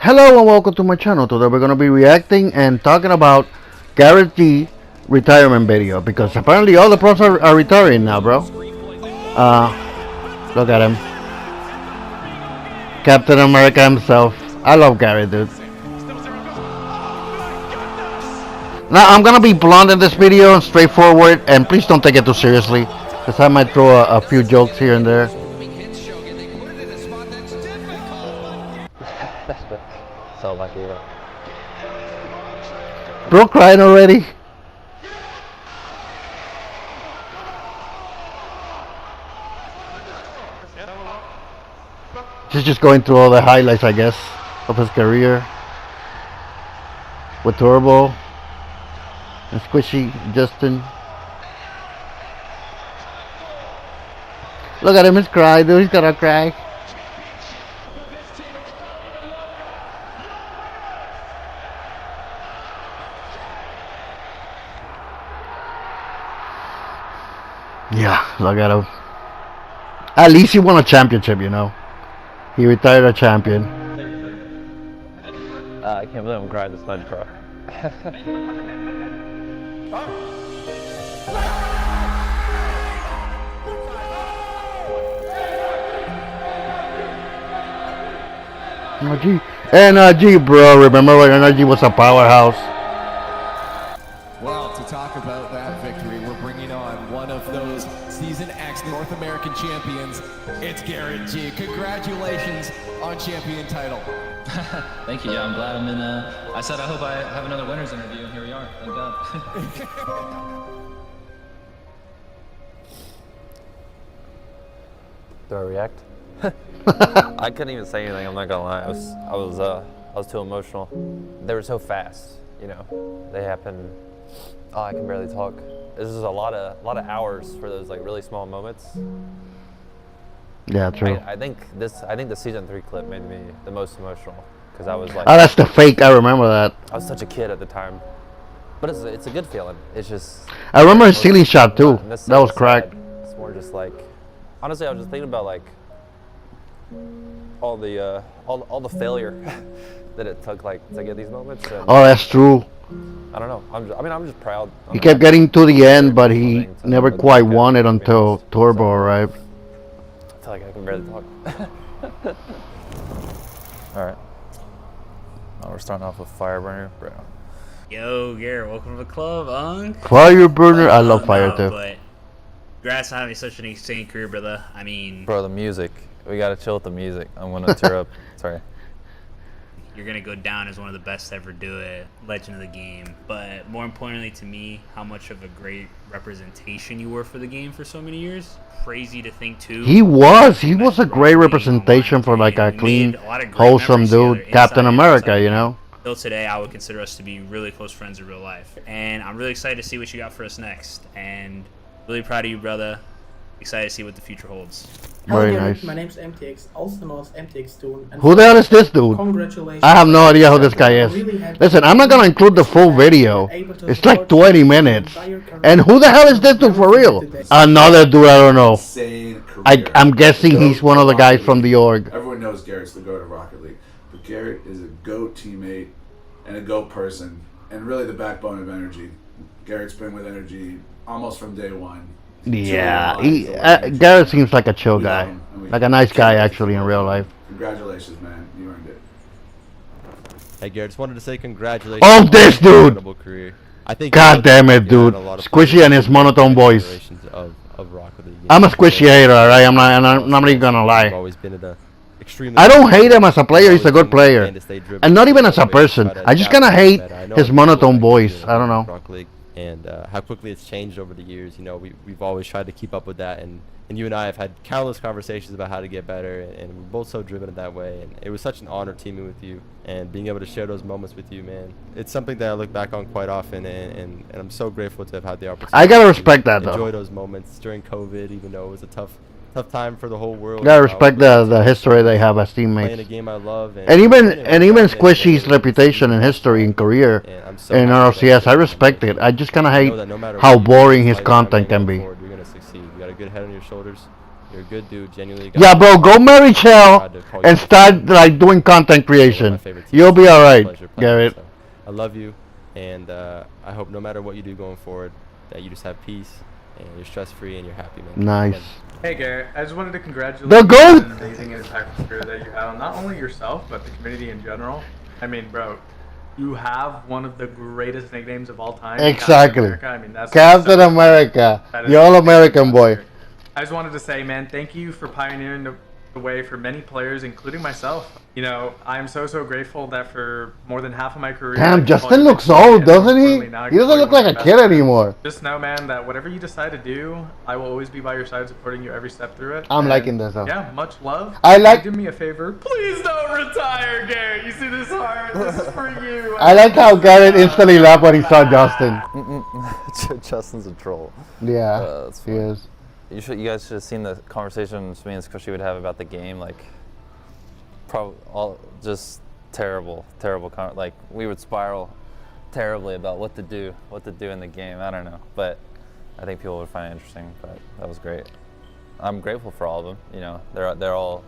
Hello and welcome to my channel. Today we're going to be reacting and talking about Garret G retirement video because apparently all the pros are retiring now, bro. Look at him. Captain America himself. I love Garret, dude. Now I'm going to be blunt in this video and straightforward, and please don't take it too seriously because I might throw a few jokes here and there. So lucky. Bro crying already. He's just going through all the highlights, I guess, of his career. With Turbo and Squishy, Justin. Look at him, he's crying, dude. He's gonna cry. Yeah, look at him. At least he won a championship, you know. He retired a champion. I can't believe I'm crying this much, bro. Energy, bro. Remember when Energy was a powerhouse? Well, to talk about that victory, we're bringing on one of those Season X North American champions. It's Garret G. Congratulations on champion title. Thank you. Yeah, I'm glad I'm in. I said I hope I have another winners interview, and here we are. Thank God. Do I react? I couldn't even say anything. I'm not gonna lie. I was too emotional. They were so fast. You know, they happened. Oh, I can barely talk. This is a lot of hours for those like really small moments. Yeah, true. I think the season 3 clip made me the most emotional because I was like, oh, that's the fake. I remember that. I was such a kid at the time, but it's a good feeling. It's just I remember his ceiling shot too. That was cracked. It's more just like, honestly, I was just thinking about like all the failure that it took like to get these moments. And Oh, that's true. I don't know. I'm just proud. He kept getting to the end, but he never quite won it until Turbo arrived. I feel like I can barely talk. All right. Oh, we're starting off with Fireburner, bro. Yo, Garret, welcome to the club, Unk. Fireburner, I love fire too. But congrats on having such an insane career, brother. I mean, Bro, the music. We gotta chill with the music. I'm gonna tear up. Sorry. you're gonna go down as one of the best to ever do it, legend of the game. But more importantly to me, how much of a great representation you were for the game for so many years. Crazy to think too. He was a great representation for like a clean, wholesome dude, Captain America, you know. Till today, I would consider us to be really close friends in real life, and I'm really excited to see what you got for us next. And really proud of you, brother. Excited to see what the future holds. Very Hello, nice. My name's MTX, also known as MTX2. Who the hell is this dude? Congratulations. I have no idea who this guy is. Listen, I'm not gonna include the full video. It's like 20 minutes. And who the hell is this dude for real? Another dude I don't know. Insane career. I'm guessing he's one of the guys from the org. Everyone knows Garrett's the GOAT of Rocket League, but Garret is a GOAT teammate and a GOAT person, and really the backbone of Energy. Garrett's been with Energy almost from day one. Yeah, Garret seems like a chill guy. Like a nice guy actually in real life. Congratulations, man. You earned it. Hey Garret, just wanted to say congratulations. Oh, this dude! Incredible career. I think God damn it, dude. Squishy and his monotone voice. Of Rocket League. I'm a Squishy hater, alright? I'm not even gonna lie. I've always been extremely. I don't hate him as a player, he's a good player. And not even as a person. I just kinda hate his monotone voice. I don't know. Rocket League and how quickly it's changed over the years. You know, we've always tried to keep up with that, and you and I have had countless conversations about how to get better, and we're both so driven in that way. And it was such an honor teaming with you and being able to share those moments with you, man. It's something that I look back on quite often, and I'm so grateful to have had the opportunity. I gotta respect that though. Enjoy those moments during COVID, even though it was a tough time for the whole world. Gotta respect the history they have as teammates. Playing a game I love, And even Squishy's reputation and history and career in RLCS, I respect it. I just kinda hate how boring his content can be. You're gonna succeed. You got a good head on your shoulders. You're a good dude, genuinely. Yeah, bro, go marry Chell Proud to call you and my start favorite. like doing content You're one of my creation. favorite teammates. You'll be It's a alright, pleasure playing with Garrett. you, so I love you, and I hope no matter what you do going forward, that you just have peace and you're stress-free and you're happy, man. Nice. Love you. Hey Garrett, I just wanted to congratulate The you GOAT! on an amazing and impactful career that you have on not only yourself, but the community in general. I mean, bro, you have one of the greatest nicknames of all time. Exactly. Captain America. I mean, that's Captain so- America. that is You're all amazing American, boy. posture. I just wanted to say, man, thank you for pioneering the way for many players, including myself. You know, I'm so grateful that for more than half of my career. I Damn, could call Justin you my looks teammate, old, and more doesn't he? importantly, now I He can doesn't call you look one like of a my kid best friends. anymore. Just know, man, that whatever you decide to do, I will always be by your side, supporting you every step through it. I'm And, liking this, though. Yeah, much love. I like- Do me a favor, please don't retire, Garrett. You see this heart? This is for you. I like how Garrett instantly laughed when he saw Justin. Justin's a troll. Yeah, That's he funny. is. You guys should have seen the conversations me and Squishy would have about the game. Like, probably all just terrible. Like, we would spiral terribly about what to do in the game. I don't know, but I think people would find it interesting. But that was great. I'm grateful for all of them. You know, they all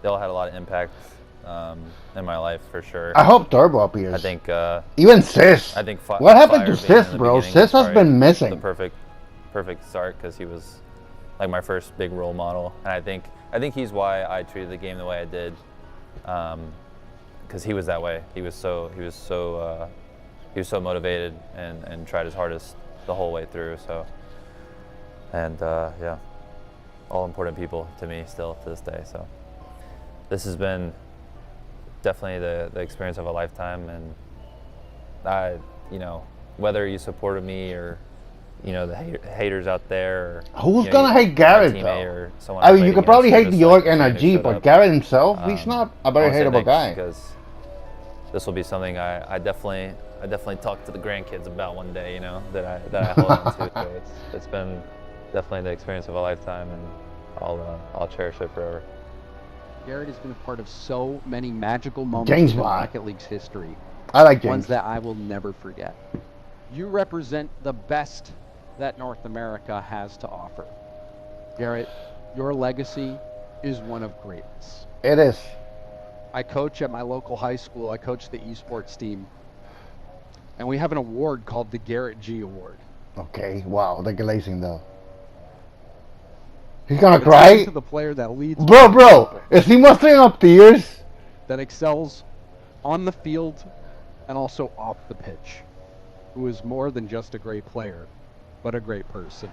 had a lot of impact in my life for sure. I hope Turbo appears. I think Even Sis. I think What happened Fire to being in Sis, the bro? beginning Sis was has probably been missing. The perfect start because he was like my first big role model, and I think he's why I treated the game the way I did, because he was that way. He was so motivated and tried his hardest the whole way through. So, and yeah, all important people to me still to this day. So, this has been definitely the experience of a lifetime, and whether you supported me or the haters out there. Or, Who's gonna hate Garret, my teammate though? or someone I mean, played you could against probably or hate just, the York fan who NRG, showed but up. Garret himself, he's not a I very wanna say hateable thanks guy. because this will be something I definitely talk to the grandkids about one day. That I hold on to. So it's been definitely the experience of a lifetime, and I'll cherish it forever. Garret has been a part of so many magical moments James in Bond. Rocket League's history. I like James. Ones that I will never forget. You represent the best that North America has to offer. Garret, your legacy is one of greatness. It is. I coach at my local high school. I coach the esports team. And we have an award called the Garret G Award. Okay, wow, the glazing though. He's gonna It's cry? given to the player that leads Bro, is he mustering up tears? that excels on the field and also off the pitch, who is more than just a great player, but a great person.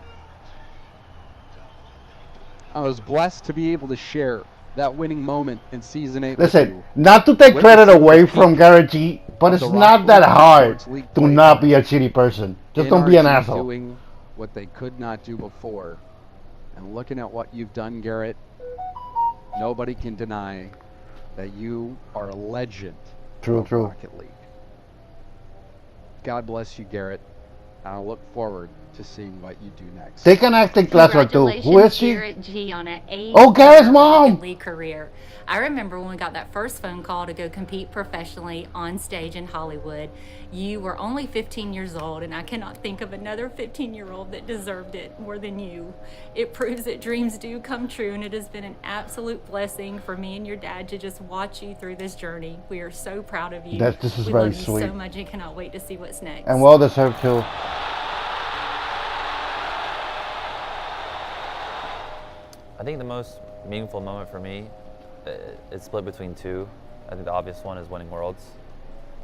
I was blessed to be able to share that winning moment in Season 8 with Listen, you. not to take credit Witnessing away the from peak Garret G, but of it's the not Rocket that League hard Esports League to play not be a shitty person. Just don't be an NRG asshole. doing what they could not do before. And looking at what you've done, Garret, nobody can deny that you are a legend True, of true. Rocket League. God bless you, Garret. I look forward to seeing what you do next. Take an acting class or two. Who is she? Garret G on an Oh, Garrett's mom! Rocket League career. I remember when we got that first phone call to go compete professionally on stage in Hollywood. You were only 15 years old, and I cannot think of another 15-year-old that deserved it more than you. It proves that dreams do come true, and it has been an absolute blessing for me and your dad to just watch you through this journey. We are so proud of you. This is we very love you sweet. so much and cannot wait to see what's next. And well deserved too. I think the most meaningful moment for me, it's split between two. I think the obvious one is winning Worlds.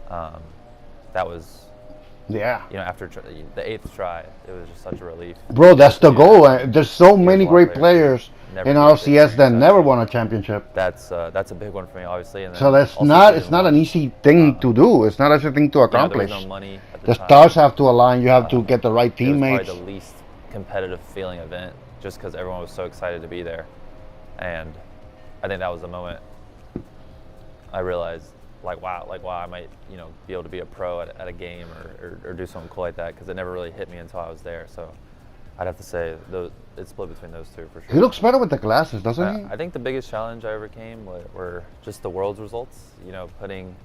That was, Yeah. after the 8th try, it was just such a relief. Bro, that's the goal. There's so many one great player players never in gets to RCS that experience never won a championship. That's a big one for me, obviously. And So then it's also not season an one. easy thing to do. It's not an easy thing to There was accomplish. no money at The time. stars have to align. You have to get the right It was teammates. probably the least competitive feeling event, just because everyone was so excited to be there. And I think that was the moment I realized, wow, I might, be able to be a pro at a game or do something cool like that, because it never really hit me until I was there. So I'd have to say it's split between those two for sure. He looks better with the glasses, doesn't he? I think the biggest challenge I overcame were just the World's results. Putting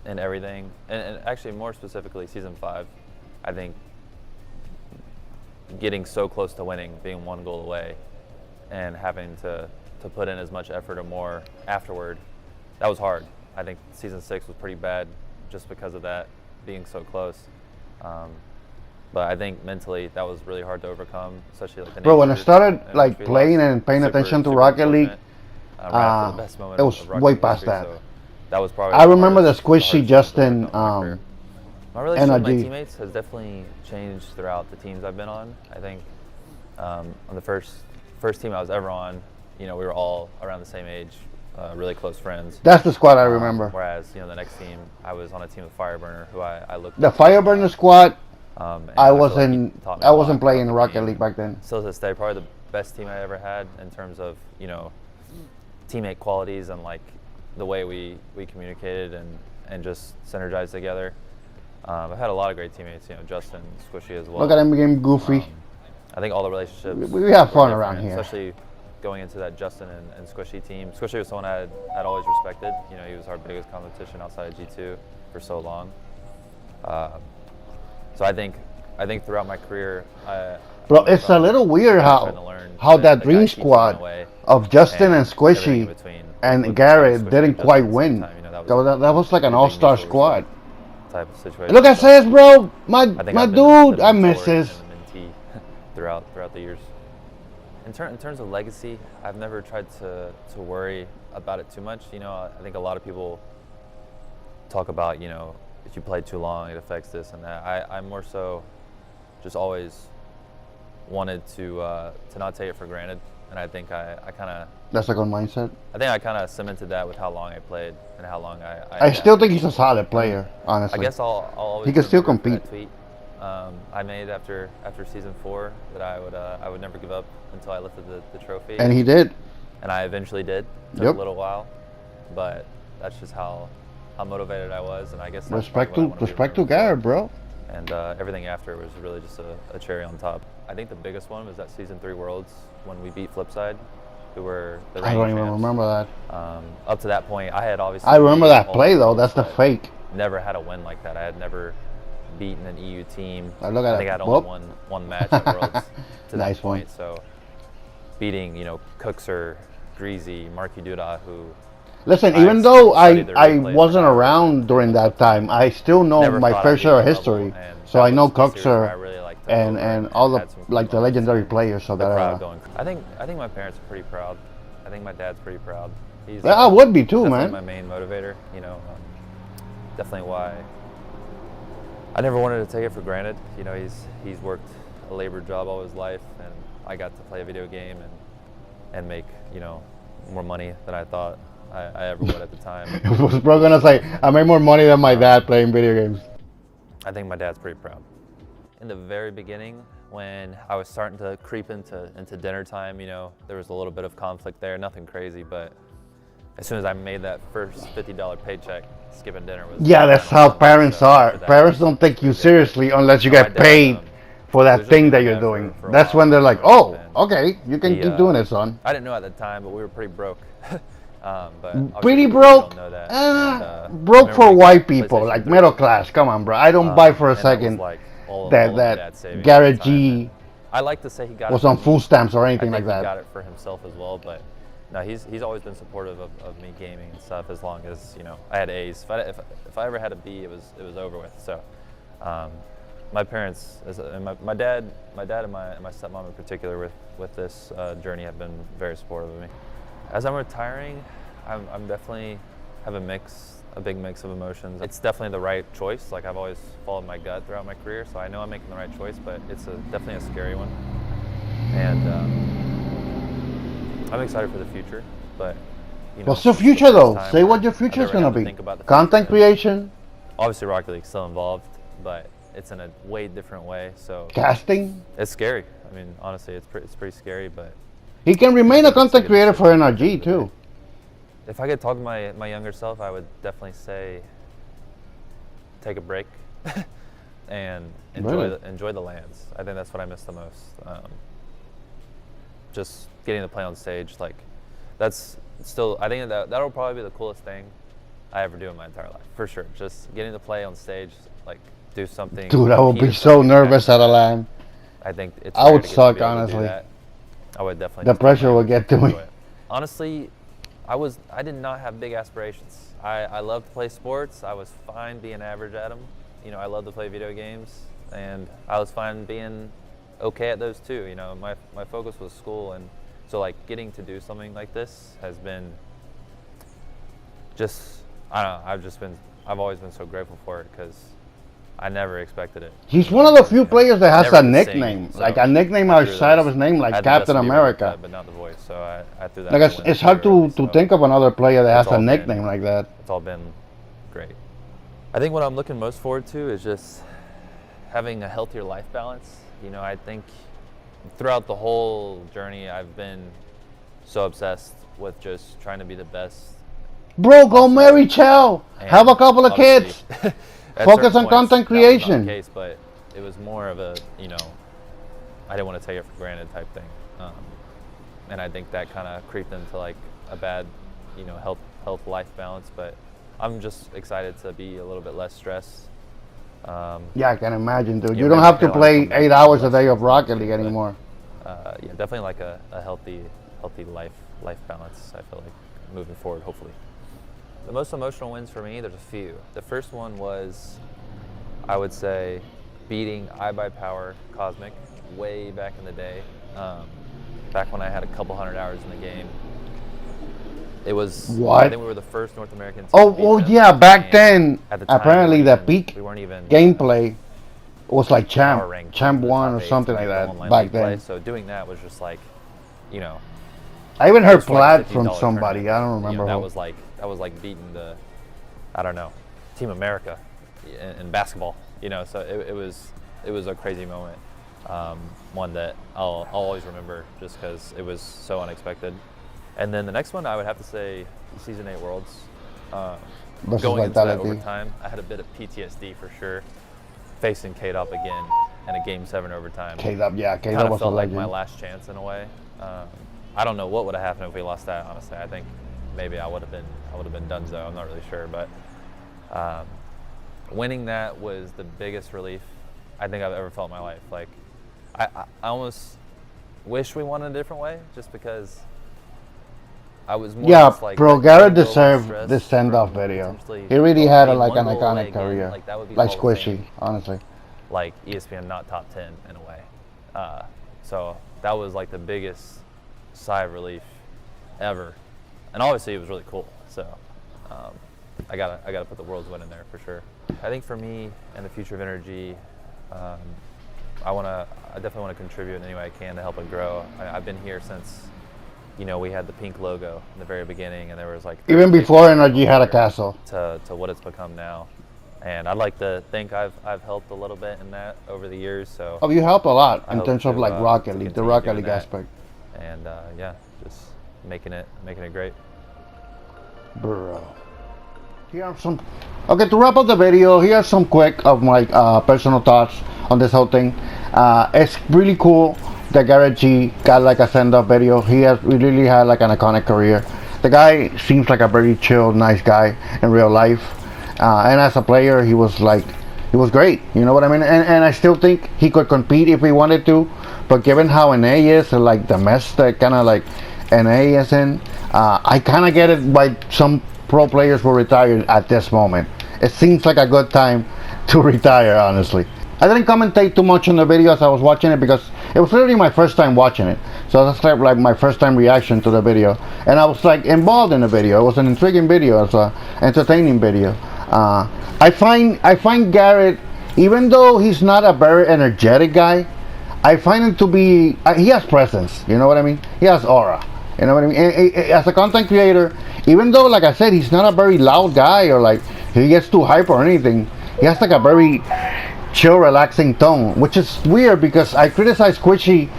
in everything, and actually more specifically Season 5. I think getting so close to winning, being one goal away, and having to put in as much effort or more afterward, that was hard. I think season 6 was pretty bad just because of that being so close. But I think mentally that was really hard to overcome, especially like the Bro, when I nature started in like which we playing lost. and paying Super- attention to super Rocket League, unfortunate. Right after the best moment it was of Rocket way League past history, that. so that was probably I remember the hardest squishy thing to Justin overcome in my career. My relationship with my energy. teammates has definitely changed throughout the teams I've been on. I think on the first team I was ever on, you know, we were all around the same age, really close friends. That's the squad I remember. Whereas, you know, the next team, I was on a team of Fireburner, who I looked The up to. Fireburner squad. And I feel like wasn't. he taught me a I lot wasn't playing throughout the Rocket game. League back then. Still to this day, probably the best team I ever had in terms of, you know, teammate qualities and like the way we communicated and just synergized together. I've had a lot of great teammates, you know, Justin, Squishy as well. Look at him being goofy. I think all the relationships. We have fun were around different, here. especially going into that Justin and Squishy team. Squishy was someone I'd always respected. You know, he was our biggest competition outside of G2 for so long. So I think throughout my career, Bro, it's a little weird how that dream squad of Justin and Squishy and Garret didn't quite win. That was like an all-star squad. Type of situation. Look at Says, bro, my I've been dude, the I miss mentor this. and the mentee throughout the years. In terms of legacy, I've never tried to worry about it too much. You know, I think a lot of people talk about, you know, if you play too long, it affects this and that. I more so just always wanted to not take it for granted, and I think I kind of. That's a good mindset. I think I kind of cemented that with how long I played and how long I still think he's a solid player, honestly. I guess I'll always. He can still remember compete. that tweet I made after season 4 that I would never give up until I lifted the trophy. And he did. And I eventually did. Took a little while, but that's just how motivated I was, and I guess that's Respect what I wanna be to remembered Garret, bro. for. And everything after was really just a cherry on top. I think the biggest one was that season 3 Worlds when we beat Flipside, who were the I don't reigning even champs. remember that. Up to that point, I had obviously. I remember beaten that all play the though. teams, That's the but fake. Never had a win like that. I had never beaten an EU team. Look at I think I that. had only Whoop. one match at Worlds to Nice that point. one. So beating, you know, Cookser, Greasy, Marky Duda, who. Listen, I even though studied their I replays wasn't for around during that time, I still know Never my thought fair I'd be share at of that history. level, and So that I know was the series where I Cookser really, like, took and over all the had some like the moments legendary and players. So the that crowd going. I think my parents are pretty proud. I think my dad's pretty proud. He's I would be too, definitely man. my main motivator. You know, definitely why I never wanted to take it for granted. You know, he's worked a labor job all his life, and I got to play a video game and make, you know, more money than I thought I ever would at the time. Was bro gonna say I made more money than my dad playing video games? I think my dad's pretty proud. In the very beginning, when I was starting to creep into dinner time, you know, there was a little bit of conflict there, nothing crazy, but as soon as I made that first $50 paycheck, skipping dinner was. Yeah, that's how parents so are. after that, Parents don't take you seriously unless you my get dad, paid for that usually thing been that my you're dad doing. for a That's while, when they're like, growing up, oh, and okay, you can he, keep doing it, son. I didn't know at the time, but we were pretty broke. But Pretty obviously people broke? don't know that. And, Broke remember for we got white people, PlayStation like 3. middle class. Come on, bro. I don't buy for a And that was second like all of my that dad's savings Garret at the time. G I like to say he got was it on for food me. stamps or I anything think like he got that. it for himself as well, but no, he's always been supportive of me gaming and stuff as long as, you know, I had A's. If I ever had a B, it was over with. So my parents, and my dad and my stepmom in particular with this journey have been very supportive of me. As I'm retiring, I'm definitely have a big mix of emotions. It's definitely the right choice. Like, I've always followed my gut throughout my career, so I know I'm making the right choice, but it's definitely a scary one. And I'm excited for the future, but you know, What's the it's future first though? time Say what where your I've future is ever gonna had to be. think about the Content future. creation, Obviously, Rocket League's still involved, but it's in a way different way. So casting. it's scary. I mean, honestly, it's pretty scary, but He can remain a it's content good creator for decision. NRG too. if I could talk to my younger self, I would definitely say take a break and enjoy the lands. I think that's what I miss the most. Just getting to play on stage, like that's still. I think that'll probably be the coolest thing I ever do in my entire life, for sure. Just getting to play on stage, like do something. Dude, I would be compete or so something nervous like at a that. LAN. I think it's. I rare would to get to suck, be able to do honestly. that. I would definitely. The pressure will get to me. Honestly, I did not have big aspirations. I loved to play sports. I was fine being average at them. You know, I love to play video games, and I was fine being okay at those too. You know, my focus was school, and so like getting to do something like this has been just, I don't know, I've always been so grateful for it because I never expected it. He's one of the few players that has a nickname, like a nickname outside of his name, like Captain America. But not the voice, so I threw that. Like it's hard to think of another player that has a nickname like that. It's all been great. I think what I'm looking most forward to is just having a healthier life balance. You know, I think throughout the whole journey, I've been so obsessed with just trying to be the best. Bro, go marry Chow. Have a couple of kids. Focus on content creation. That was not the case, but it was more of a, you know, I didn't want to take it for granted type thing. And I think that kind of creeped into like a bad, you know, health life balance. But I'm just excited to be a little bit less stressed. Yeah, I can imagine, dude. You don't have to play 8 hours a day of Rocket League anymore. Yeah, definitely like a healthy life balance. I feel like moving forward, hopefully. The most emotional wins for me, there's a few. The first one was, I would say, beating iBuyPower Cosmic way back in the day. Back when I had a couple hundred hours in the game. It was, what? I think we were the first North American team. Oh yeah, back then, at the time, apparently the peak we weren't even, gameplay was like Champ 1 or top something eight, like that online back league then. play. So doing that was just like, you know. I even heard It was like Plaid from $50 somebody. tournament. I don't remember You know, who. that was like beating the, I don't know, Team America in basketball. You know, so it was a crazy moment. One that I'll always remember just because it was so unexpected. And then the next one I would have to say Season 8 Worlds. Going into that overtime, I had a bit of PTSD for sure. Facing K-Dop again in a Game 7 overtime. K-Dop, yeah, K-Dop kind of was a felt like legend. my last chance in a way. I don't know what would have happened if we lost that. Honestly, I think maybe I would have been donezo. I'm not really sure, but winning that was the biggest relief I think I've ever felt in my life. Like I almost wish we won in a different way, just because I was more just like, bro, Garret deserved this send-off video. He really had an iconic career, like Squishy, honestly. Like ESPN not top 10 in a way. So that was like the biggest sigh of relief ever, and obviously it was really cool. So I gotta put the World's win in there for sure. I think for me and the future of Energy, I definitely want to contribute in any way I can to help it grow. I've been here since, you know, we had the pink logo in the very beginning, and there was like even before NRG had a castle to what it's become now. And I'd like to think I've helped a little bit in that over the years. So you helped a lot in terms of like Rocket League, the Rocket League aspect. And yeah, just making it great. Bro. Here are some. Okay, to wrap up the video, here are some quick of my personal thoughts on this whole thing. It's really cool that Garret G got like a send-off video. He really had like an iconic career. The guy seems like a very chill, nice guy in real life. And as a player, he was great. You know what I mean? And I still think he could compete if he wanted to. But given how NA is, like the mess that kind of like NA is in, I kind of get it why some pro players will retire at this moment. It seems like a good time to retire, honestly. I didn't commentate too much on the video as I was watching it because it was literally my first time watching it. So that's like my first time reaction to the video. And I was like involved in the video. It was an intriguing video. It was an entertaining video. I find Garret, even though he's not a very energetic guy, I find him to be, he has presence, you know what I mean? He has aura, you know what I mean? As a content creator, even though, like I said, he's not a very loud guy or like he gets too hype or anything, he has like a very chill, relaxing tone, which is weird because I criticize Squishy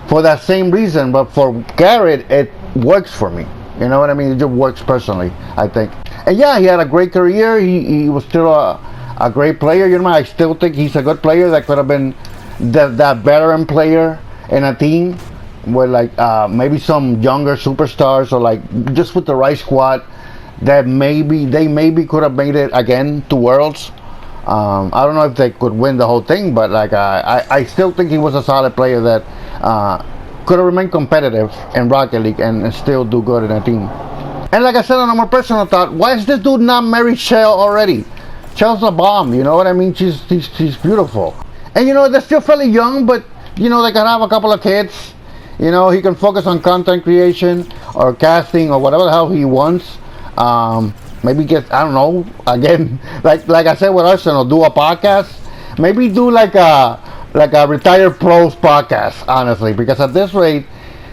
for that same reason, but for Garret, it works for me. You know what I mean? It just works personally, I think. And yeah, he had a great career. He was still a great player. You know, I still think he's a good player that could have been that veteran player in a team with like maybe some younger superstars or like just with the right squad that maybe could have made it again to Worlds. I don't know if they could win the whole thing, but like I still think he was a solid player that could have remained competitive in Rocket League and still do good in a team. And like I said, on a more personal thought, why is this dude not married Shell already? Shell's a bomb, you know what I mean? She's beautiful. And you know, they're still fairly young, but you know, they can have a couple of kids. You know, he can focus on content creation or casting or whatever the hell he wants. Maybe get, I don't know, again, like I said with Arsenal, do a podcast. Maybe do like a retired pros podcast, honestly, because at this rate,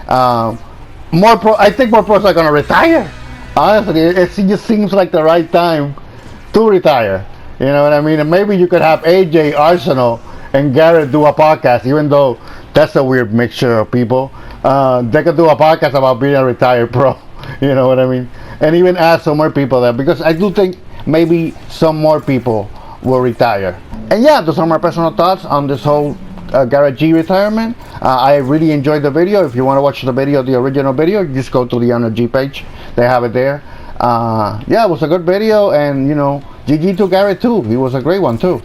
I think more pros are gonna retire. Honestly, it just seems like the right time to retire. You know what I mean? And maybe you could have AJ, Arsenal, and Garret do a podcast, even though that's a weird mixture of people. They could do a podcast about being a retired pro. You know what I mean? And even add some more people there, because I do think maybe some more people will retire. And yeah, those are my personal thoughts on this whole Garret G retirement. I really enjoyed the video. If you want to watch the video, the original video, just go to the Honor G page. They have it there. Yeah, it was a good video, and you know, GG to Garret too. He was a great one too.